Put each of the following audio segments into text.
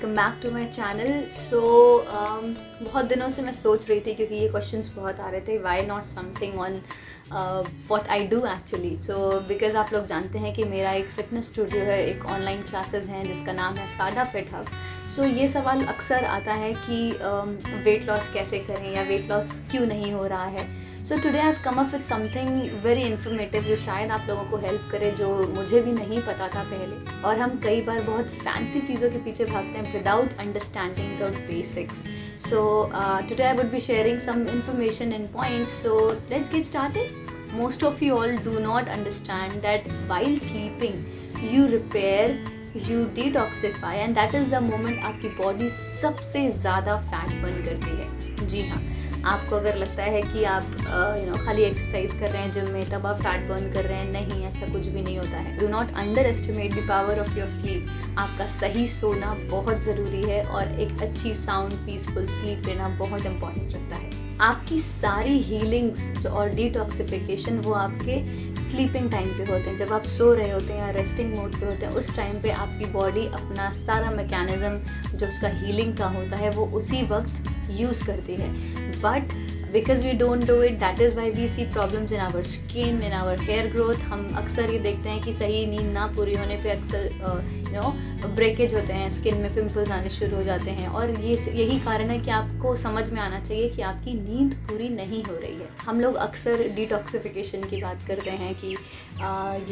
Welcome back to my channel. बहुत दिनों से मैं सोच रही थी, क्योंकि ये क्वेश्चंस बहुत आ रहे थे, why not something on what I do actually. Because आप लोग जानते हैं कि मेरा एक फ़िटनेस स्टूडियो है, एक ऑनलाइन क्लासेस हैं जिसका नाम है साडा फिट हब। ये सवाल अक्सर आता है कि वेट लॉस कैसे करें या वेट लॉस क्यों नहीं हो रहा है। Today I have come up with something very informative जो शायद आप लोगों को हेल्प करे, जो मुझे भी नहीं पता था पहले। और हम कई बार बहुत फैंसी चीज़ों के पीछे भागते हैं without understanding the basics. Today I would be sharing some information and points. So let's get started. Most of you all do not understand that while sleeping you repair, you detoxify, and that is the moment आपकी body सबसे ज़्यादा fat burn करती है। जी हाँ, आपको अगर लगता है कि आप खाली एक्सरसाइज कर रहे हैं जिम में तब आप फैट बर्न कर रहे हैं, नहीं, ऐसा कुछ भी नहीं होता है। Do not underestimate the power of your sleep. आपका सही सोना बहुत ज़रूरी है और एक अच्छी साउंड पीसफुल स्लीप लेना बहुत इंपॉर्टेंस रखता है। आपकी सारी हीलिंग्स और डिटॉक्सिफिकेशन वो आपके स्लीपिंग टाइम पे होते हैं, जब आप सो रहे होते हैं या रेस्टिंग मोड पे होते हैं। उस टाइम पे आपकी बॉडी अपना सारा मैकेनिज्म जो उसका हीलिंग का होता है वो उसी वक्त यूज़ करती है। But because we don't do it, that is why we see problems in our skin, in our hair growth. हम अक्सर ये देखते हैं कि सही नींद ना पूरी होने पे अक्सर ब्रेकेज होते हैं, स्किन में पिंपल्स आने शुरू हो जाते हैं। और यही कारण है कि आपको समझ में आना चाहिए कि आपकी नींद पूरी नहीं हो रही है। हम लोग अक्सर डिटॉक्सिफिकेशन की बात करते हैं कि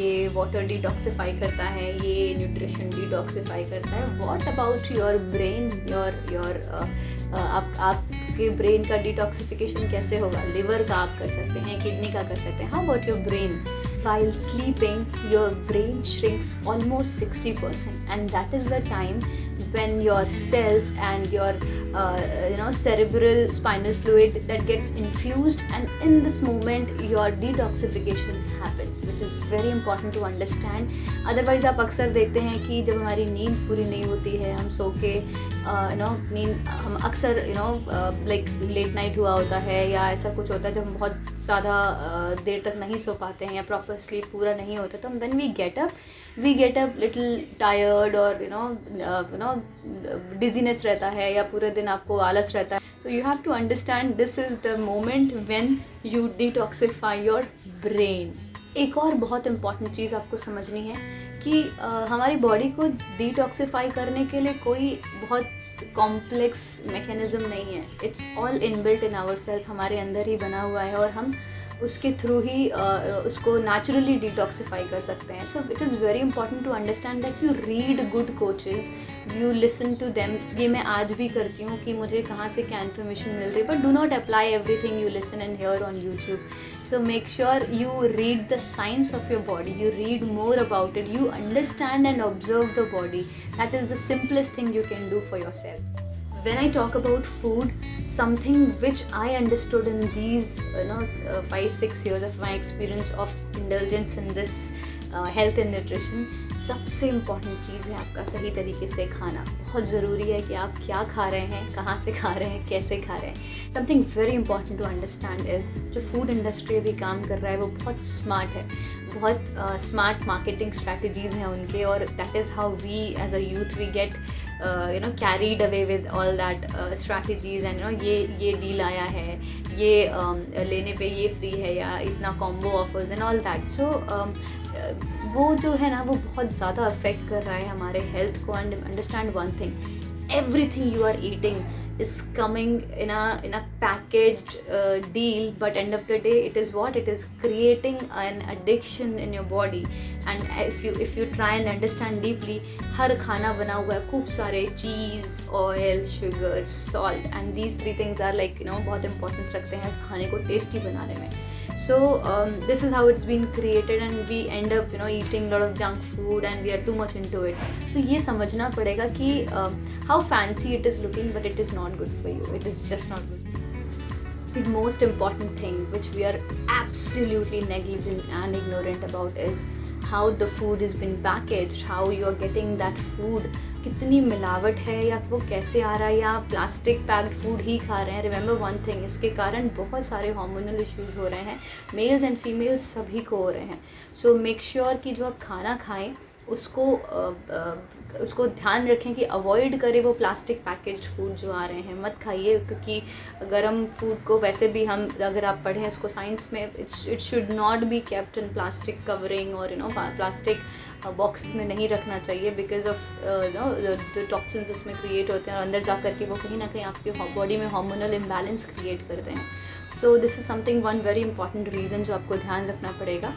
ये वाटर डिटॉक्सिफाई करता है, ये न्यूट्रिशन डिटॉक्सिफाई करता है। व्हाट अबाउट योर ब्रेन, आपके ब्रेन का डिटॉक्सिफिकेशन कैसे होगा? लिवर का आप कर सकते हैं, किडनी का कर सकते हैं। How about your brain? While sleeping, your brain shrinks almost 60%, and that is the time when your cells and your cerebral spinal fluid that gets infused, and in this moment your detoxification happens, which is very important to understand. Otherwise आप अक्सर देखते हैं कि जब हमारी नींद पूरी नहीं होती है, हम सो के नींद हम अक्सर लाइक लेट नाइट हुआ होता है या ऐसा कुछ होता है जब हम बहुत ज़्यादा देर तक नहीं सो पाते हैं या प्रॉपर स्लीप पूरा नहीं होता, तो when we get up little tired और डिजीनेस रहता है या पूरे दिन आपको आलस रहता है। So you have to understand this is the moment when you detoxify your brain. एक और बहुत इम्पॉर्टेंट चीज़ आपको समझनी है कि हमारी बॉडी को डिटॉक्सिफाई करने के लिए कोई बहुत कॉम्प्लेक्स मैकेनिज़्म नहीं है। It's all inbuilt in our self, हमारे अंदर ही बना हुआ है और हम उसके थ्रू ही उसको नेचुरली डिटॉक्सिफाई कर सकते हैं। So it is very important to understand that you read good coaches, you listen to them. ये मैं आज भी करती हूँ कि मुझे कहाँ से क्या इन्फॉर्मेशन मिल रही है, but do not apply everything you listen and here on YouTube. So make sure you read the science of your body, you read more about it, you understand and observe the body. That is the simplest thing you can do for yourself. When I talk about food, something which I understood in these 5-6 years of my experience of indulgence in this health and nutrition, सबसे important चीज़ है आपका सही तरीके से खाना। बहुत ज़रूरी है कि आप क्या खा रहे हैं, कहाँ से खा रहे हैं, कैसे खा रहे हैं। Something very important to understand is जो फूड इंडस्ट्री अभी काम कर रहा है वो बहुत स्मार्ट है, बहुत स्मार्ट मार्केटिंग स्ट्रैटेजीज़ हैं उनके, और that is how we as a youth we get carried away with all that strategies and ये डील आया है, ये लेने पे ये फ्री है या इतना combo offers and all that. So वो जो है ना वो बहुत ज़्यादा अफेक्ट कर रहा है हमारे हेल्थ को। And understand one thing, everything you are eating is coming in a packaged deal, but end of the day it is what it is creating an addiction in your body. And if you try and understand deeply, हर खाना बना हुआ है खूब सारे चीज़, oil, sugar, salt, and these 3 things are like बहुत importance रखते हैं खाने को टेस्टी बनाने में। So this is how it's been created, and we end up eating a lot of junk food and we are too much into it. So ये समझना पड़ेगा कि how fancy it is looking, but it is not good for you. It is just not good. The most important thing which we are absolutely negligent and ignorant about is how the food has been packaged, how you are getting that food, कितनी मिलावट है या वो कैसे आ रहा है, या plastic packed food ही खा रहे हैं। रिमेंबर वन थिंग, इसके कारण बहुत सारे हार्मोनल इश्यूज़ हो रहे हैं, मेल्स एंड फीमेल्स सभी को हो रहे हैं। सो मेक श्योर कि जो आप खाना खाएं उसको ध्यान रखें कि अवॉइड करें वो प्लास्टिक पैकेज्ड फूड जो आ रहे हैं, मत खाइए, क्योंकि गर्म फूड को वैसे भी हम, अगर आप पढ़ें इसको साइंस में, it should not be kept in plastic covering और प्लास्टिक बॉक्सेस में नहीं रखना चाहिए, बिकॉज ऑफ द टॉक्सिन्स इसमें क्रिएट होते हैं और अंदर जा कर के वो कहीं ना कहीं आपके बॉडी में हार्मोनल इम्बैलेंस क्रिएट करते हैं. So this is something one very important reason जो आपको ध्यान रखना पड़ेगा.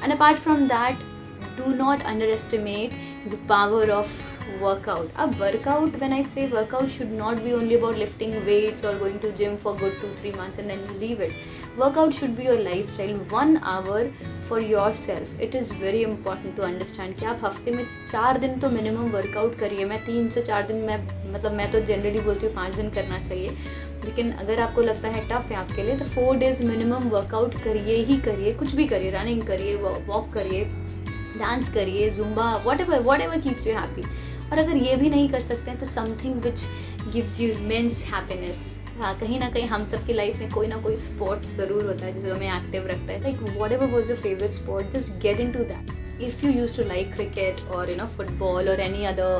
And apart from that, do not underestimate the power of workout. अब workout, when I say workout, should not be only about lifting weights or going to gym for good 2-3 months and then you leave it. Workout should be your lifestyle. 1 hour for yourself. It is very important to understand कि आप हफ्ते में 4 दिन तो minimum workout करिए. मैं 3 से 4 दिन मैं तो जनरली बोलती हूँ 5 दिन करना चाहिए, लेकिन अगर आपको लगता है टफ है आपके लिए तो 4 डेज़ मिनिमम वर्कआउट करिए ही करिए. कुछ भी करिए, रनिंग करिए, वॉक करिए, डांस करिए, Zumba, whatever keeps you happy. और अगर ये भी नहीं कर सकते हैं तो something which gives you immense happiness. हाँ, कहीं ना कहीं हम सब की लाइफ में कोई ना कोई स्पोर्ट्स ज़रूर होता है जो हमें एक्टिव रखता है. Like whatever was your favorite sport, just get into that. If you used to like cricket or football or any other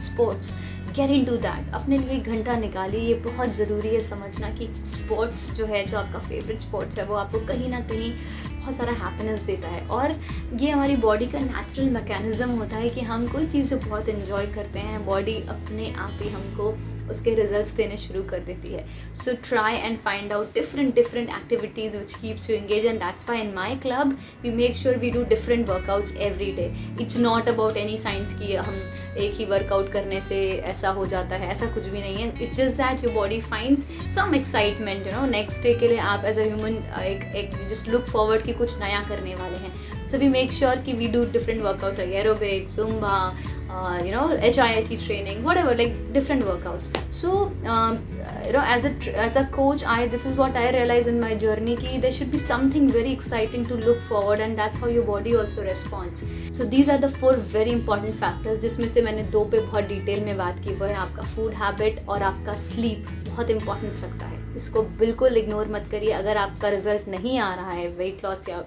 sports, get into that. अपने लिए 1 घंटा निकालिए. ये बहुत ज़रूरी है समझना कि स्पोर्ट्स जो है, जो आपका फेवरेट स्पोर्ट्स है, वो आपको कहीं ना कहीं बहुत सारा हैप्पीनेस देता है. और ये हमारी बॉडी का नेचुरल मैकेनिज़्म होता है कि हम कोई चीज़ जो बहुत इन्जॉय करते हैं, बॉडी अपने आप ही हमको उसके रिजल्ट्स देने शुरू कर देती है. So try and find out different activities which keeps you engage. And that's why in my club we make sure we do different workouts every day. It's not about any science की हम एक ही workout करने से ऐसा हो जाता है, ऐसा कुछ भी नहीं है. It's just that your body finds some excitement. Next day के लिए आप एज अ ह्यूमन एक जस्ट लुक फॉरवर्ड कि कुछ नया करने वाले हैं. So we make sure कि we do different workouts like aerobic, Zumba, HIIT training, whatever, like different workouts. So as a coach, this is what I realized in my journey कि there should be something very exciting to look forward, and that's how your body also responds. So these are the 4 very important factors, जिसमें से मैंने 2 पे बहुत detail में बात की. वो है आपका फूड हैबिट और आपका स्लीप बहुत इंपॉर्टेंस रखता है. इसको बिल्कुल इग्नोर मत करिए. अगर आपका रिजल्ट नहीं आ रहा है वेट लॉस या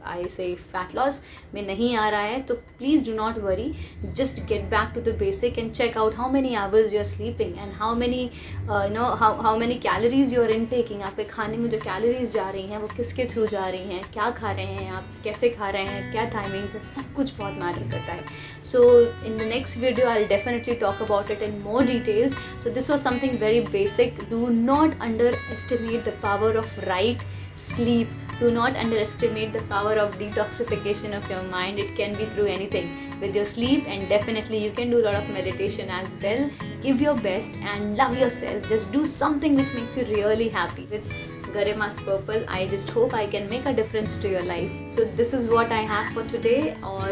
आई से फैट लॉस में नहीं आ रहा है, तो please do not worry. Just get back to the basic and check out how many hours you are sleeping and how many calories you are intaking. आपके खाने में जो कैलोरीज जा रही हैं वो किसके थ्रू जा रही हैं, क्या खा रहे हैं आप, कैसे खा रहे हैं, क्या टाइमिंग्स है, सब कुछ बहुत मैटर करता है. So in the next video I will definitely talk about it in more details. So this was something very basic. Do not underestimate the power of right sleep. Do not underestimate the power of detoxification of your mind. It can be through anything with your sleep, and definitely you can do a lot of meditation as well. Give your best and love yourself. Just do something which makes you really happy. It's Garima's purpose. I just hope I can make a difference to your life. So this is what I have for today, or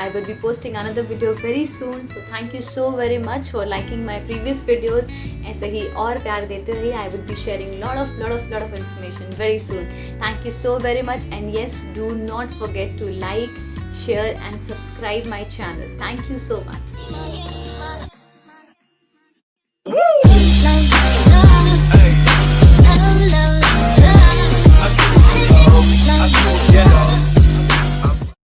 I will be posting another video very soon. So thank you so very much for liking my previous videos. ऐसे ही और प्यार देते रहिए. I will be sharing lot of information very soon. Thank you so very much, and yes, do not forget to like, share and subscribe my channel. Thank you so much.